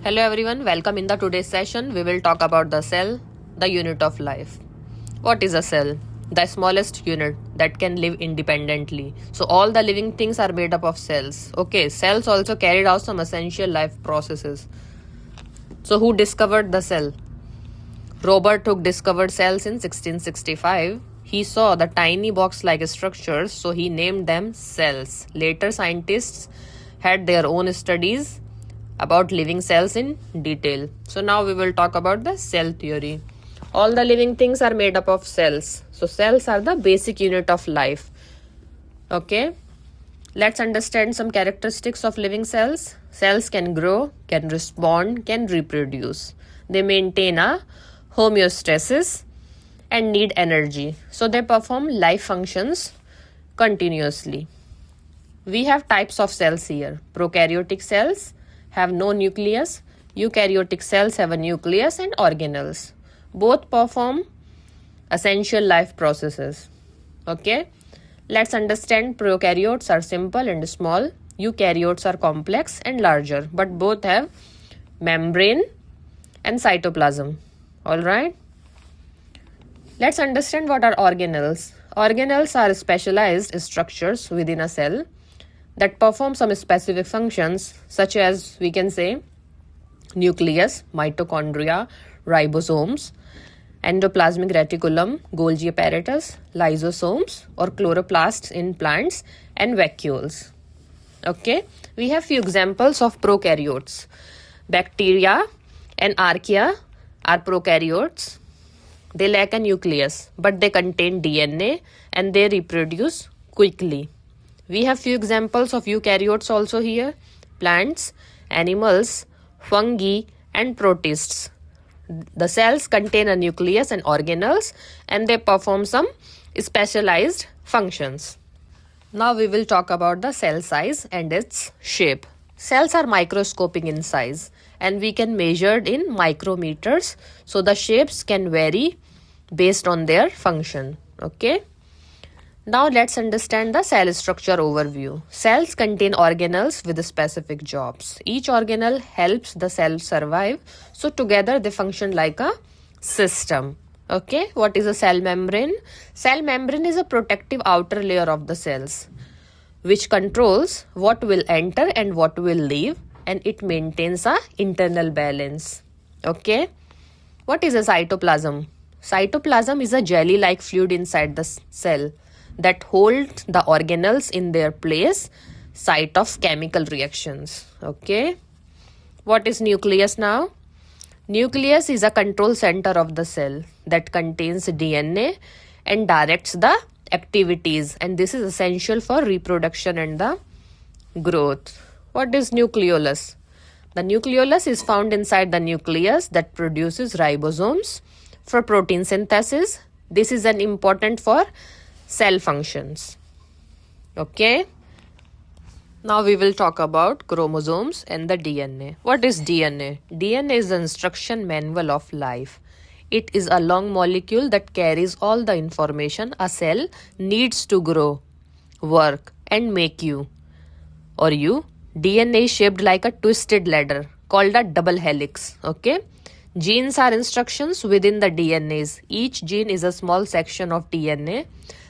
Hello everyone, welcome in the today's session. We will talk about the cell, the unit of life. What is a cell? The smallest unit that can live independently. So all the living things are made up of cells. Okay, cells also carried out some essential life processes. So who discovered the cell? Robert Hooke discovered cells in 1665. He saw the tiny box-like structures, so he named them cells. Later scientists had their own studies about living cells in detail. So now we will talk about the cell theory. All the living things are made up of cells. So cells are the basic unit of life. Okay. Let's understand some characteristics of living cells. Cells can grow, can respond, can reproduce. They maintain a homeostasis and need energy. So they perform life functions continuously. We have types of cells here. Prokaryotic cells have no nucleus. Eukaryotic cells have a nucleus and organelles. Both perform essential life processes. Okay. Let's understand prokaryotes are simple and small. Eukaryotes are complex and larger, but both have membrane and cytoplasm. Alright. Let's understand what are organelles. Organelles are specialized structures within a cell that perform some specific functions, such as we can say nucleus, mitochondria, ribosomes, endoplasmic reticulum, Golgi apparatus, lysosomes or chloroplasts in plants, and vacuoles. Okay, we have few examples of prokaryotes. Bacteria and archaea are prokaryotes. They lack a nucleus, but they contain DNA and they reproduce quickly. We have few examples of eukaryotes also here. Plants, animals, fungi and protists. The cells contain a nucleus and organelles and they perform some specialized functions. Now we will talk about the cell size and its shape. Cells are microscopic in size and we can measure it in micrometers. So the shapes can vary based on their function. Okay. Now let's understand the cell structure overview. Cells contain organelles with specific jobs. Each organelle helps the cell survive. So together they function like a system. Okay, what is a cell membrane? Cell membrane is a protective outer layer of the cells, which controls what will enter and what will leave, and it maintains a internal balance. Okay, what is a cytoplasm? Cytoplasm is a jelly-like fluid inside the cell that holds the organelles in their place, site of chemical reactions. Okay. What is nucleus now? Nucleus is a control center of the cell that contains DNA and directs the activities, and this is essential for reproduction and the growth. What is nucleolus? The nucleolus is found inside the nucleus that produces ribosomes for protein synthesis. This is an important for cell functions. Okay. Now we will talk about chromosomes and the DNA. What is DNA? DNA is the instruction manual of life. It is a long molecule that carries all the information a cell needs to grow, work, and make you. DNA is shaped like a twisted ladder called a double helix. Okay. Genes are instructions within the DNAs. Each gene is a small section of DNA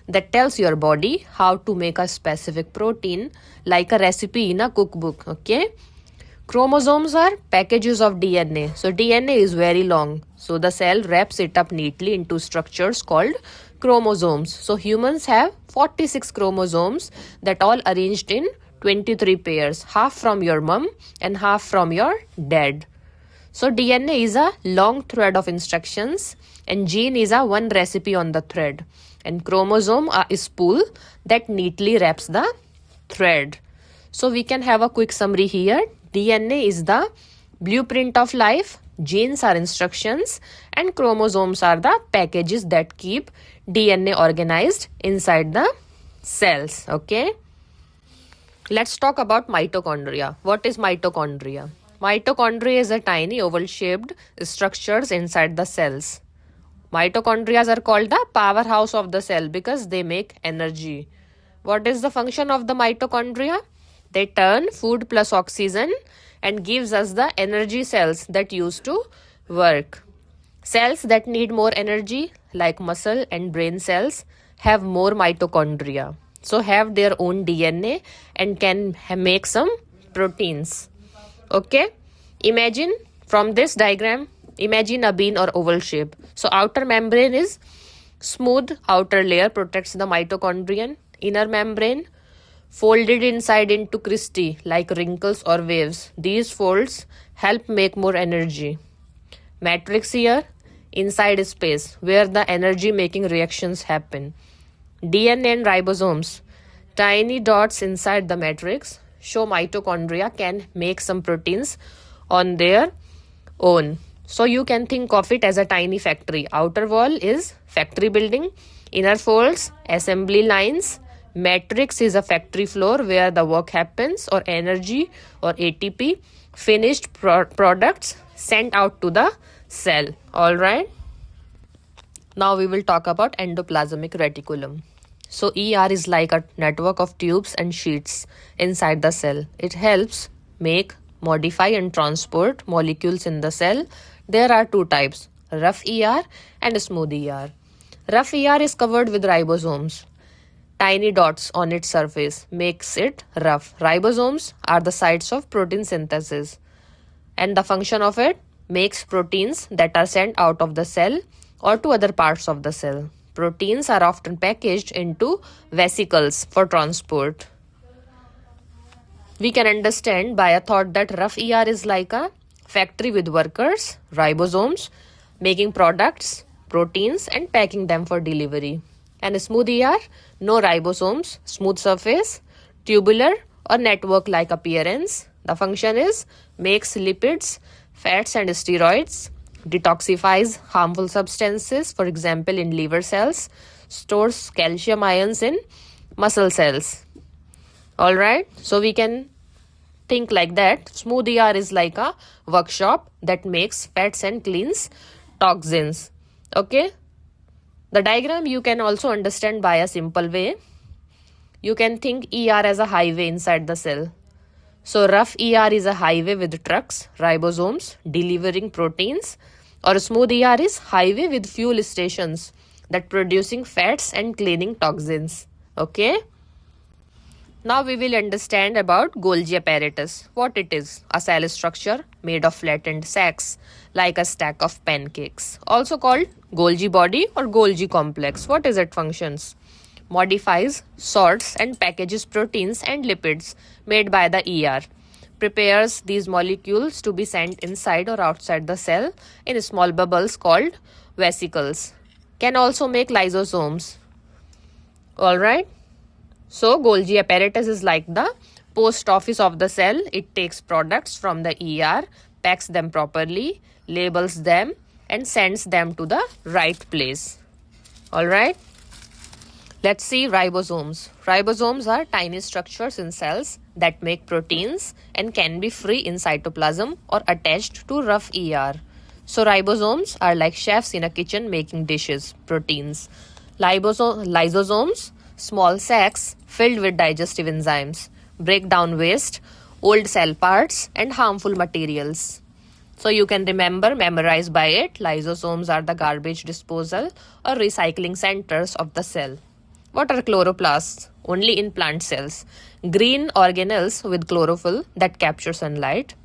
that tells your body how to make a specific protein, like a recipe in a cookbook. Okay. Chromosomes are packages of DNA. So DNA is very long. So the cell wraps it up neatly into structures called chromosomes. So humans have 46 chromosomes that all arranged in 23 pairs, half from your mom and half from your dad. So DNA is a long thread of instructions and gene is a one recipe on the thread. And chromosome are a spool that neatly wraps the thread. So we can have a quick summary here. DNA is the blueprint of life, genes are instructions, and chromosomes are the packages that keep DNA organized inside the cells. Okay. Let's talk about mitochondria. What is mitochondria? Mitochondria is a tiny oval-shaped structures inside the cells. Mitochondria are called the powerhouse of the cell because they make energy. What is the function of the mitochondria? They turn food plus oxygen and gives us the energy cells that used to work. Cells that need more energy, like muscle and brain cells, have more mitochondria, so have their own DNA and can make some proteins. Okay, imagine from this diagram, imagine a bean or oval shape. So outer membrane is smooth, outer layer protects the mitochondrion, inner membrane folded inside into cristae like wrinkles or waves. These folds help make more energy. Matrix here, inside space where the energy making reactions happen. DNA and ribosomes, tiny dots inside the matrix, show mitochondria can make some proteins on their own. So you can think of it as a tiny factory. Outer wall is factory building, inner folds, assembly lines. Matrix is a factory floor where the work happens, or energy or ATP, finished products sent out to the cell. Alright. Now we will talk about endoplasmic reticulum. So ER is like a network of tubes and sheets inside the cell. It helps make, modify and transport molecules in the cell. There are two types, rough ER and smooth ER. Rough ER is covered with ribosomes. Tiny dots on its surface makes it rough. Ribosomes are the sites of protein synthesis, and the function of it makes proteins that are sent out of the cell or to other parts of the cell. Proteins are often packaged into vesicles for transport. We can understand by a thought that rough ER is like a factory with workers, ribosomes, making products, proteins and packing them for delivery. And a smooth ER, no ribosomes, smooth surface, tubular or network-like appearance. The function is makes lipids, fats and steroids, detoxifies harmful substances, for example in liver cells, stores calcium ions in muscle cells. Alright, so we can think like that. Smooth ER is like a workshop that makes fats and cleans toxins. Okay, the diagram you can also understand by a simple way. You can think ER as a highway inside the cell. So rough ER is a highway with trucks, ribosomes delivering proteins, or smooth ER is highway with fuel stations that producing fats and cleaning toxins. Okay. Now we will understand about Golgi apparatus. What it is? A cell structure made of flattened sacs like a stack of pancakes. Also called Golgi body or Golgi complex. What is it functions? Modifies, sorts and packages proteins and lipids made by the ER. Prepares these molecules to be sent inside or outside the cell in small bubbles called vesicles. Can also make lysosomes. Alright. So Golgi apparatus is like the post office of the cell. It takes products from the ER, packs them properly, labels them and sends them to the right place. Alright. Let's see ribosomes. Ribosomes are tiny structures in cells that make proteins and can be free in cytoplasm or attached to rough ER. So ribosomes are like chefs in a kitchen making dishes, proteins. Lysosomes, small sacs filled with digestive enzymes, break down waste, old cell parts and harmful materials. So you can memorize by it. Lysosomes are the garbage disposal or recycling centers of the cell. What are chloroplasts? Only in plant cells. Green organelles with chlorophyll that capture sunlight,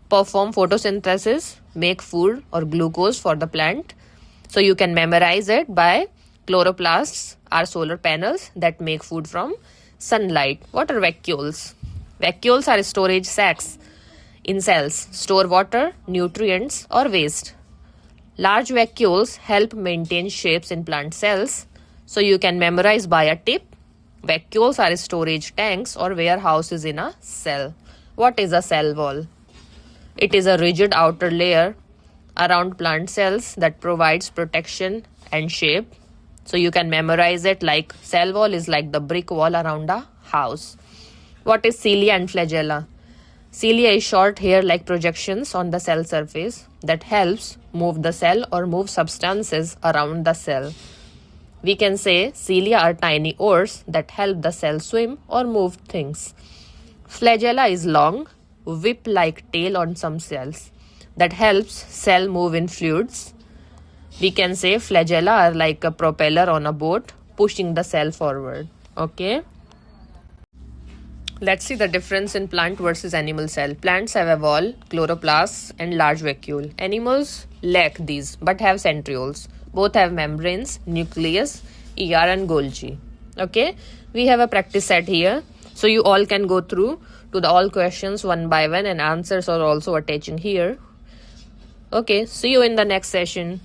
perform photosynthesis, make food or glucose for the plant. So you can memorize it by chloroplasts are solar panels that make food from sunlight. What are vacuoles? Vacuoles are storage sacs in cells, store water, nutrients or waste. Large vacuoles help maintain shapes in plant cells. So you can memorize by a tip. Vacuoles are storage tanks or warehouses in a cell. What is a cell wall? It is a rigid outer layer around plant cells that provides protection and shape. So you can memorize it like cell wall is like the brick wall around a house. What is cilia and flagella? Cilia is short hair-like projections on the cell surface that helps move the cell or move substances around the cell. We can say cilia are tiny oars that help the cell swim or move things. Flagella is long, whip-like tail on some cells that helps cell move in fluids. We can say flagella are like a propeller on a boat pushing the cell forward. Okay. Let's see the difference in plant versus animal cell. Plants have a wall, chloroplasts, and large vacuole. Animals lack these but have centrioles. Both have membranes, nucleus, ER, and Golgi. Okay, we have a practice set here, so you all can go through to the all questions one by one, and answers are also attaching here. Okay, see you in the next session.